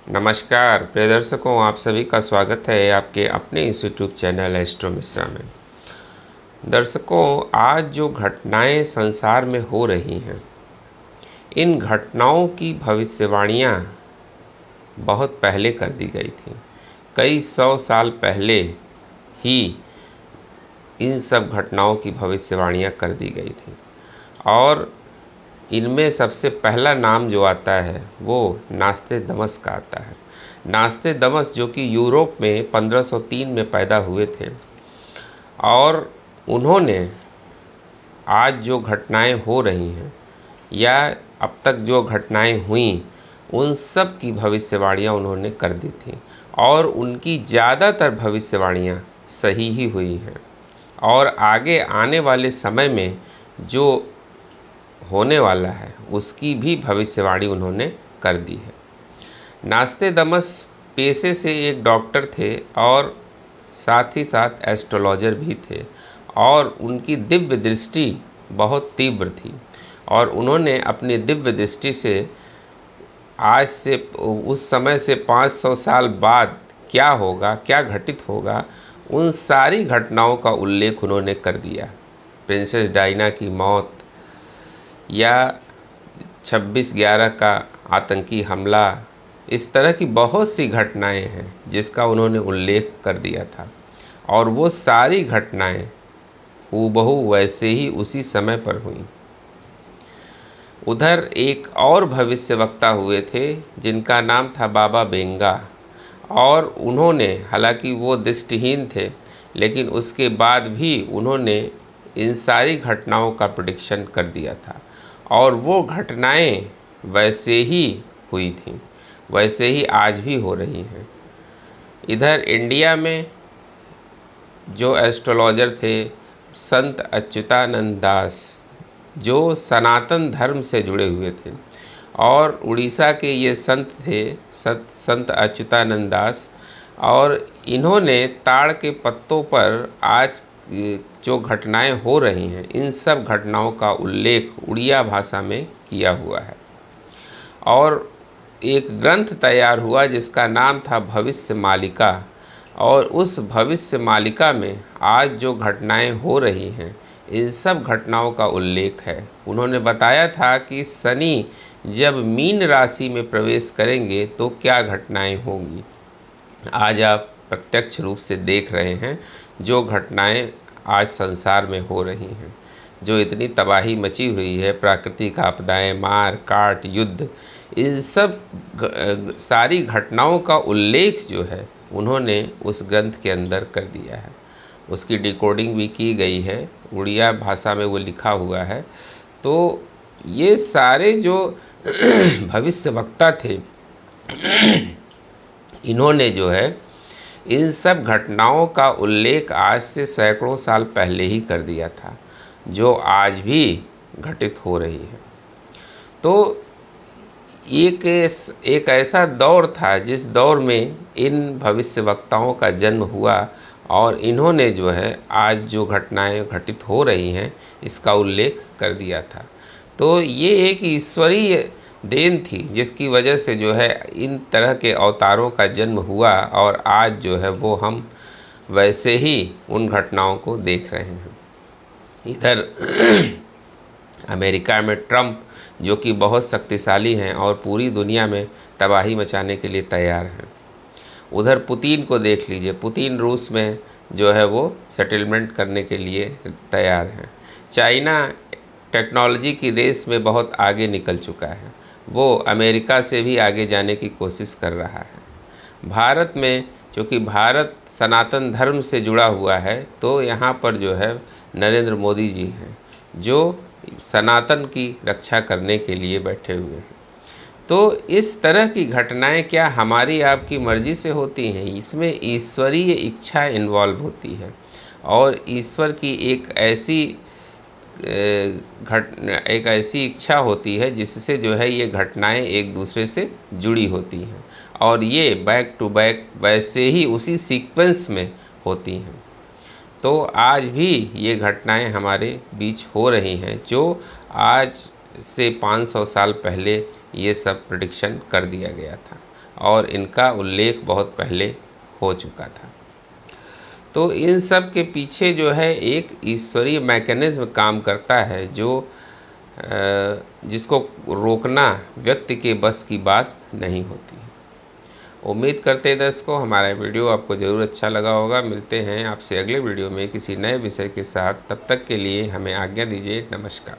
नमस्कार प्रिय दर्शकों, आप सभी का स्वागत है आपके अपने इस यूट्यूब चैनल एस्ट्रो मिश्रा में। दर्शकों, आज जो घटनाएं संसार में हो रही हैं, इन घटनाओं की भविष्यवाणियां बहुत पहले कर दी गई थी। कई सौ साल पहले ही इन सब घटनाओं की भविष्यवाणियां कर दी गई थी और इनमें सबसे पहला नाम जो आता है वो नास्तेदमस का आता है। नास्तेदमस जो कि यूरोप में 1503 में पैदा हुए थे और उन्होंने आज जो घटनाएं हो रही हैं या अब तक जो घटनाएं हुई उन सब की भविष्यवाणियां उन्होंने कर दी थी और उनकी ज़्यादातर भविष्यवाणियां सही ही हुई हैं और आगे आने वाले समय में जो होने वाला है उसकी भी भविष्यवाणी उन्होंने कर दी है। नास्तेदमस पेशे से एक डॉक्टर थे और साथ ही साथ एस्ट्रोलॉजर भी थे और उनकी दिव्य दृष्टि बहुत तीव्र थी और उन्होंने अपनी दिव्य दृष्टि से आज से उस समय से 500 साल बाद क्या होगा, क्या घटित होगा, उन सारी घटनाओं का उल्लेख उन्होंने कर दिया। प्रिंसेस डायना की मौत या 26/11 का आतंकी हमला, इस तरह की बहुत सी घटनाएं हैं जिसका उन्होंने उल्लेख कर दिया था और वो सारी घटनाएं हूबहू वैसे ही उसी समय पर हुई। उधर एक और भविष्यवक्ता हुए थे जिनका नाम था बाबा बेंगा और उन्होंने, हालांकि वो दृष्टिहीन थे, लेकिन उसके बाद भी उन्होंने इन सारी घटनाओं का प्रेडिक्शन कर दिया था और वो घटनाएं वैसे ही हुई थीं, वैसे ही आज भी हो रही हैं। इधर इंडिया में जो एस्ट्रोलॉजर थे संत अच्युतानंद दास, जो सनातन धर्म से जुड़े हुए थे और उड़ीसा के ये संत थे, संत अच्युतानंद दास, और इन्होंने ताड़ के पत्तों पर आज जो घटनाएं हो रही हैं इन सब घटनाओं का उल्लेख उड़िया भाषा में किया हुआ है और एक ग्रंथ तैयार हुआ जिसका नाम था भविष्य मालिका और उस भविष्य मालिका में आज जो घटनाएं हो रही हैं इन सब घटनाओं का उल्लेख है। उन्होंने बताया था कि शनि जब मीन राशि में प्रवेश करेंगे तो क्या घटनाएं होंगी। आज आप प्रत्यक्ष रूप से देख रहे हैं जो घटनाएं आज संसार में हो रही हैं, जो इतनी तबाही मची हुई है, प्राकृतिक आपदाएं, मार काट, युद्ध, इन सब सारी घटनाओं का उल्लेख जो है उन्होंने उस ग्रंथ के अंदर कर दिया है। उसकी डिकोडिंग भी की गई है, उड़िया भाषा में वो लिखा हुआ है। तो ये सारे जो भविष्यवक्ता थे इन्होंने जो है इन सब घटनाओं का उल्लेख आज से सैकड़ों साल पहले ही कर दिया था, जो आज भी घटित हो रही है। तो एक ऐसा दौर था जिस दौर में इन भविष्यवक्ताओं का जन्म हुआ और इन्होंने जो है आज जो घटनाएं घटित हो रही हैं इसका उल्लेख कर दिया था। तो ये एक ईश्वरीय देन थी जिसकी वजह से जो है इन तरह के अवतारों का जन्म हुआ और आज जो है वो हम वैसे ही उन घटनाओं को देख रहे हैं। इधर अमेरिका में ट्रंप, जो कि बहुत शक्तिशाली हैं और पूरी दुनिया में तबाही मचाने के लिए तैयार हैं। उधर पुतिन को देख लीजिए, पुतिन रूस में जो है वो सेटलमेंट करने के लिए तैयार हैं। चाइना टेक्नोलॉजी की रेस में बहुत आगे निकल चुका है, वो अमेरिका से भी आगे जाने की कोशिश कर रहा है। भारत में, क्योंकि भारत सनातन धर्म से जुड़ा हुआ है, तो यहाँ पर जो है नरेंद्र मोदी जी हैं जो सनातन की रक्षा करने के लिए बैठे हुए हैं। तो इस तरह की घटनाएं क्या हमारी आपकी मर्ज़ी से होती हैं? इसमें ईश्वरीय इच्छा इन्वॉल्व होती है और ईश्वर की एक ऐसी इच्छा होती है जिससे जो है ये घटनाएं एक दूसरे से जुड़ी होती हैं और ये बैक टू बैक वैसे ही उसी सीक्वेंस में होती हैं। तो आज भी ये घटनाएं हमारे बीच हो रही हैं जो आज से 500 साल पहले ये सब प्रेडिक्शन कर दिया गया था। और इनका उल्लेख बहुत पहले हो चुका था। तो इन सब के पीछे जो है एक ईश्वरीय मैकेनिज़्म काम करता है, जो जिसको रोकना व्यक्ति के बस की बात नहीं होती। उम्मीद करते हैं दर्शकों हमारा वीडियो आपको ज़रूर अच्छा लगा होगा। मिलते हैं आपसे अगले वीडियो में किसी नए विषय के साथ। तब तक के लिए हमें आज्ञा दीजिए। नमस्कार।